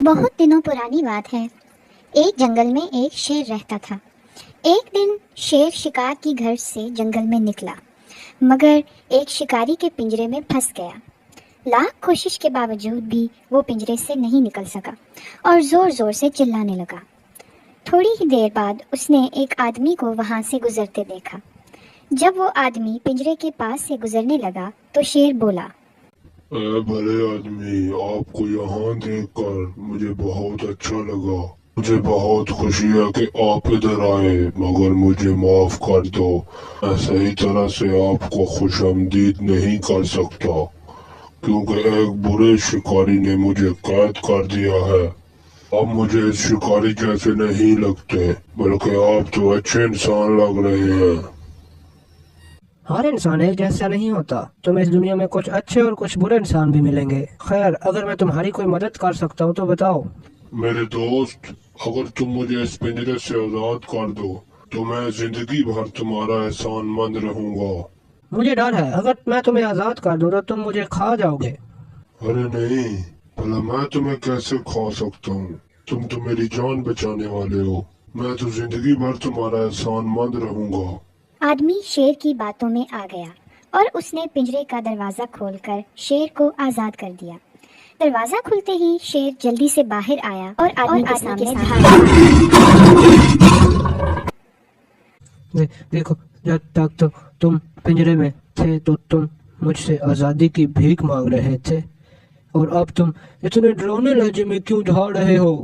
بہت دنوں پرانی بات ہے۔ ایک جنگل میں ایک شیر رہتا تھا۔ ایک دن شیر شکار کی گھر سے جنگل میں نکلا، مگر ایک شکاری کے پنجرے میں پھنس گیا۔ لاکھ کوشش کے باوجود بھی وہ پنجرے سے نہیں نکل سکا اور زور زور سے چلانے لگا۔ تھوڑی ہی دیر بعد اس نے ایک آدمی کو وہاں سے گزرتے دیکھا۔ جب وہ آدمی پنجرے کے پاس سے گزرنے لگا تو شیر بولا، اے بھلے آدمی، آپ کو یہاں دیکھ کر مجھے بہت اچھا لگا۔ مجھے بہت خوشی ہے کہ آپ ادھر آئے، مگر مجھے معاف کر دو، میں صحیح طرح سے آپ کو خوش آمدید نہیں کر سکتا، کیونکہ ایک برے شکاری نے مجھے قید کر دیا ہے۔ آپ مجھے اس شکاری جیسے نہیں لگتے، بلکہ آپ تو اچھے انسان لگ رہے ہیں۔ ہر انسان ایک جیسا نہیں ہوتا، تمہیں اس دنیا میں کچھ اچھے اور کچھ برے انسان بھی ملیں گے۔ خیر، اگر میں تمہاری کوئی مدد کر سکتا ہوں تو بتاؤ۔ میرے دوست، اگر تم مجھے اس پنجرے سے آزاد کر دو تو میں زندگی بھر تمہارا احسان مند رہوں گا۔ مجھے ڈر ہے اگر میں تمہیں آزاد کر دوں تو تم مجھے کھا جاؤ گے۔ ارے نہیں، بھلا میں تمہیں کیسے کھا سکتا ہوں؟ تم تو میری جان بچانے والے ہو، میں تو زندگی بھر تمہارا احسان مند رہوں گا۔ آدمی شیر کی باتوں میں آ گیا اور اس نے پنجرے کا دروازہ کھول کر شیر کو آزاد کر دیا۔ دروازہ کھلتے ہی شیر جلدی سے باہر آیا اور آدمی کے سامنے دیکھو، جب تک تو تم پنجرے میں تھے تو تم مجھ سے آزادی کی بھیک مانگ رہے تھے، اور اب تم اتنے ڈراؤنے لہجے میں کیوں جھاڑ رہے ہو؟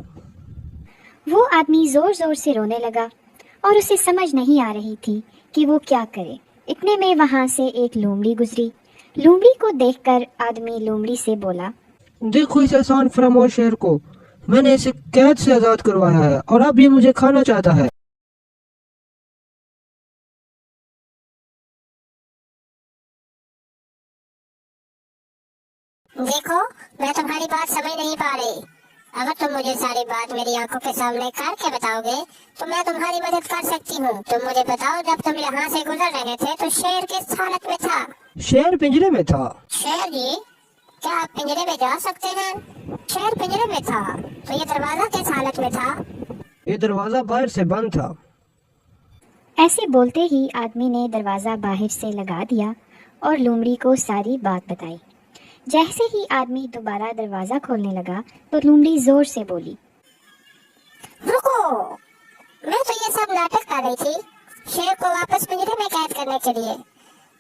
وہ آدمی زور زور سے رونے لگا اور اسے سمجھ نہیں آ رہی تھی کہ وہ کیا کرے۔ اتنے میں وہاں سے ایک لومڑی گزری۔ لومڑی کو دیکھ کر آدمی لومڑی سے بولا، دیکھو اس احسان فراموش شیر کو، میں نے اسے قید سے آزاد کروایا ہے اور اب یہ مجھے کھانا چاہتا ہے۔ دیکھو، میں تمہاری بات سمجھ نہیں پا رہی۔ اگر تم مجھے ساری بات میری آنکھوں کے سامنے کر کے بتاؤ گے تو میں تمہاری مدد کر سکتی ہوں۔ تم مجھے بتاؤ، جب تم یہاں سے گزر رہے تھے تو شیر کس حالت میں تھا؟ شیر پنجرے میں تھا۔ شیر جی، کیا آپ پنجرے میں جا سکتے ہیں؟ شیر پنجرے میں تھا تو یہ دروازہ کس حالت میں تھا؟ یہ دروازہ باہر سے بند تھا۔ ایسے بولتے ہی آدمی نے دروازہ باہر سے لگا دیا اور لومڑی کو ساری بات بتائی۔ جیسے ہی آدمی دوبارہ دروازہ کھولنے لگا تو لومڑی زور سے بولی، رکو، میں تو یہ سب ناٹک کر رہی تھی شیر کو واپس پنجرے میں قید کرنے کے لیے۔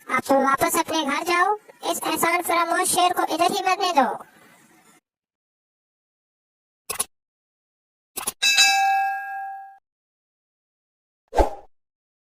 اب تم واپس اپنے گھر جاؤ، اس احسان فراموش شیر کو ادھر ہی مرنے دو۔